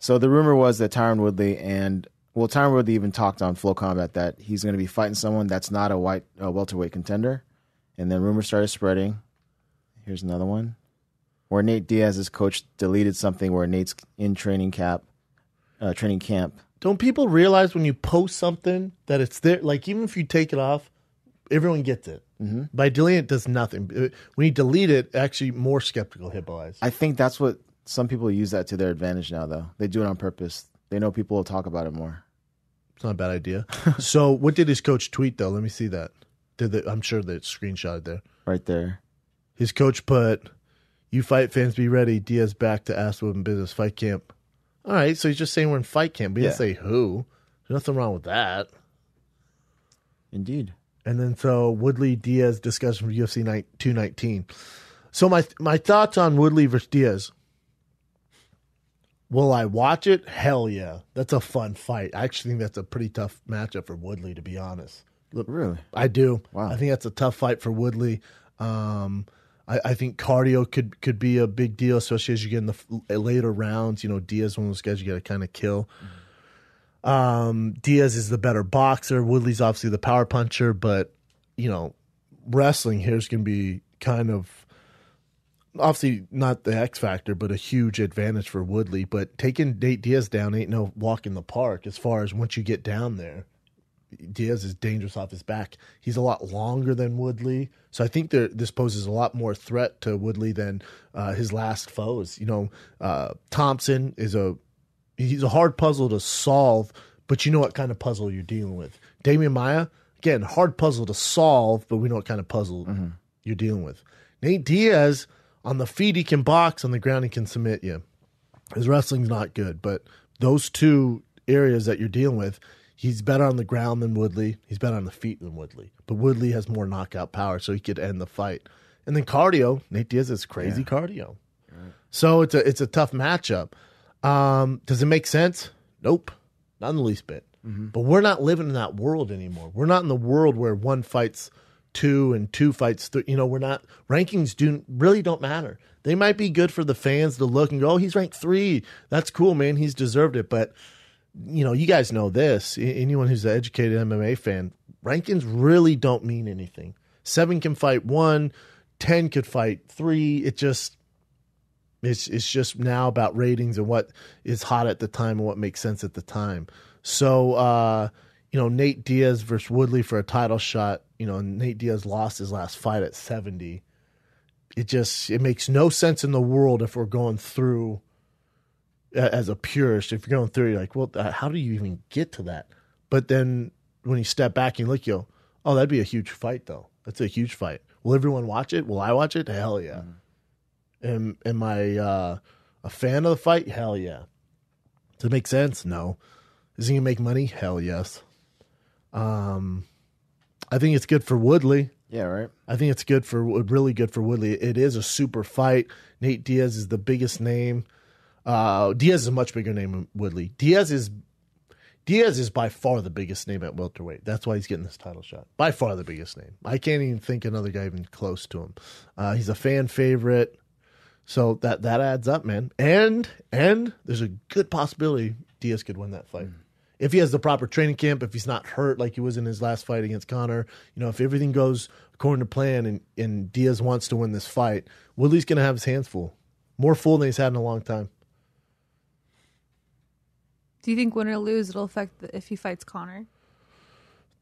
So the rumor was that Tyron Woodley Tyron Woodley even talked on Flow Combat that he's going to be fighting someone that's not a welterweight contender. And then rumors started spreading. Here's another one where Nate Diaz's coach deleted something where Nate's in training camp. Don't people realize when you post something that it's there? Like, even if you take it off, everyone gets it. Mm-hmm. By deleting it, does nothing. When you delete it, actually more skeptical hippo eyes. I think that's what some people use that to their advantage now, though. They do it on purpose. They know people will talk about it more. It's not a bad idea. So what did his coach tweet, though? Let me see that. I'm sure that it's screenshotted there. Right there. His coach put, "You fight fans, be ready. Diaz back to ass whooping business. Fight camp." All right, so he's just saying we're in fight camp. He didn't say who. There's nothing wrong with that. Indeed. And then so Woodley Diaz discussion for UFC 219. So my thoughts on Woodley versus Diaz. Will I watch it? Hell yeah. That's a fun fight. I actually think that's a pretty tough matchup for Woodley, to be honest. Really? I do. Wow. I think that's a tough fight for Woodley. I think cardio could be a big deal, especially as you get in the later rounds. You know, Diaz, one of those guys you got to kind of kill. Diaz is the better boxer. Woodley's obviously the power puncher, but, you know, wrestling here is going to be kind of obviously not the X factor, but a huge advantage for Woodley. But taking Nate Diaz down ain't no walk in the park as far as once you get down there. Diaz is dangerous off his back. He's a lot longer than Woodley. So I think this poses a lot more threat to Woodley than his last foes. You know, Thompson he's a hard puzzle to solve, but you know what kind of puzzle you're dealing with. Damian Maia, again, hard puzzle to solve, but we know what kind of puzzle you're dealing with. Nate Diaz, on the feet he can box, on the ground he can submit you. His wrestling's not good, but those two areas that you're dealing with, he's better on the ground than Woodley. He's better on the feet than Woodley. But Woodley has more knockout power, so he could end the fight. And then cardio, Nate Diaz has crazy cardio. Right. So it's a tough matchup. Does it make sense? Nope. Not in the least bit. Mm-hmm. But we're not living in that world anymore. We're not in the world where one fights two and two fights three. You know, we're not. Rankings really don't matter. They might be good for the fans to look and go, oh, he's ranked 3. That's cool, man. He's deserved it. But you know, you guys know this. Anyone who's an educated MMA fan, rankings really don't mean anything. 7 can fight 1, 10 could fight 3. It's just now about ratings and what is hot at the time and what makes sense at the time. So, you know, Nate Diaz versus Woodley for a title shot. You know, Nate Diaz lost his last fight at 70. It makes no sense in the world if we're going through. As a purist, if you're going through, you're like, well, how do you even get to that? But then when you step back and look, oh, that'd be a huge fight, though. That's a huge fight. Will everyone watch it? Will I watch it? Hell yeah. Mm-hmm. Am I a fan of the fight? Hell yeah. Does it make sense? No. Is he going to make money? Hell yes. I think it's good for Woodley. Yeah, right. I think it's really good for Woodley. It is a super fight. Nate Diaz is the biggest name. Diaz is a much bigger name than Woodley. Diaz is by far the biggest name at welterweight. That's why he's getting this title shot. By far the biggest name. I can't even think another guy even close to him. He's a fan favorite. So that adds up, man. And there's a good possibility Diaz could win that fight. If he has the proper training camp, if he's not hurt like he was in his last fight against Conor, you know, if everything goes according to plan and Diaz wants to win this fight, Woodley's going to have his hands full. More full than he's had in a long time. Do you think win or lose, it'll affect if he fights Conor?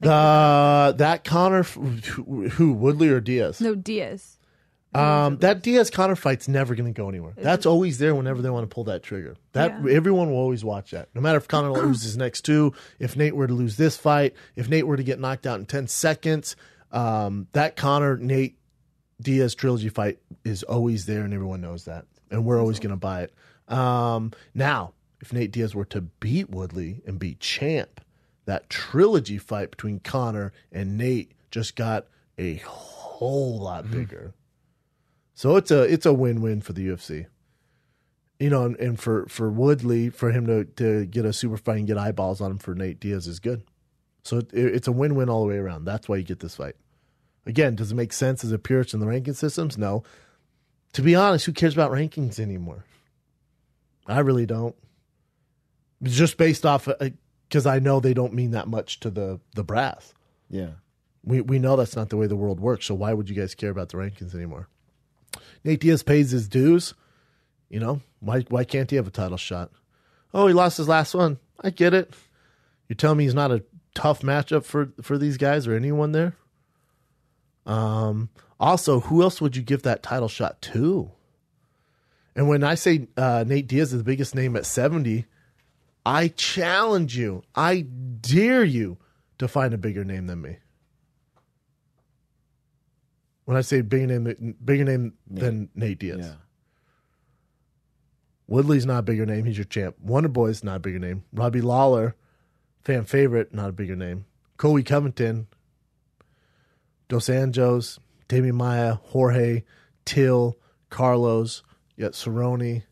That Conor, who, Woodley or Diaz? No, Diaz. That Diaz-Conor fight's never going to go anywhere. That's always there whenever they want to pull that trigger. Everyone will always watch that. No matter if Conor loses his next 2, if Nate were to lose this fight, if Nate were to get knocked out in 10 seconds, that Conor-Nate Diaz trilogy fight is always there, and everyone knows that. And we're always going to buy it. Now, if Nate Diaz were to beat Woodley and beat Champ, that trilogy fight between Conor and Nate just got a whole lot bigger. So it's a win-win for the UFC. You know, and for Woodley, for him to get a super fight and get eyeballs on him for Nate Diaz is good. So it's a win-win all the way around. That's why you get this fight. Again, does it make sense as a purist in the ranking systems? No. To be honest, who cares about rankings anymore? I really don't. Just based off, because I know they don't mean that much to the brass. Yeah. We know that's not the way the world works, so why would you guys care about the rankings anymore? Nate Diaz pays his dues. You know, why can't he have a title shot? Oh, he lost his last one. I get it. You're telling me he's not a tough matchup for these guys or anyone there? Also, who else would you give that title shot to? And when I say Nate Diaz is the biggest name at 70, I challenge you. I dare you to find a bigger name than me. When I say bigger name than Nate Diaz. Yeah. Woodley's not a bigger name. He's your champ. Wonder Boy's not a bigger name. Robbie Lawler, fan favorite, not a bigger name. Colby Covington, Dos Anjos, Damian Maia, Jorge, Till, Carlos, yet Cerrone.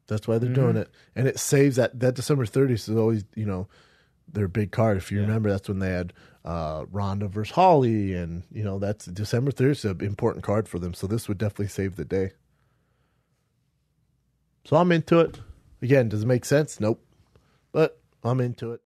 That's why they're doing it. And it saves that December 30th is always, their big card. If you remember, that's when they had Ronda versus Holly, and that's December 30th is an important card for them. So this would definitely save the day. So I'm into it. Again, does it make sense? Nope. But I'm into it.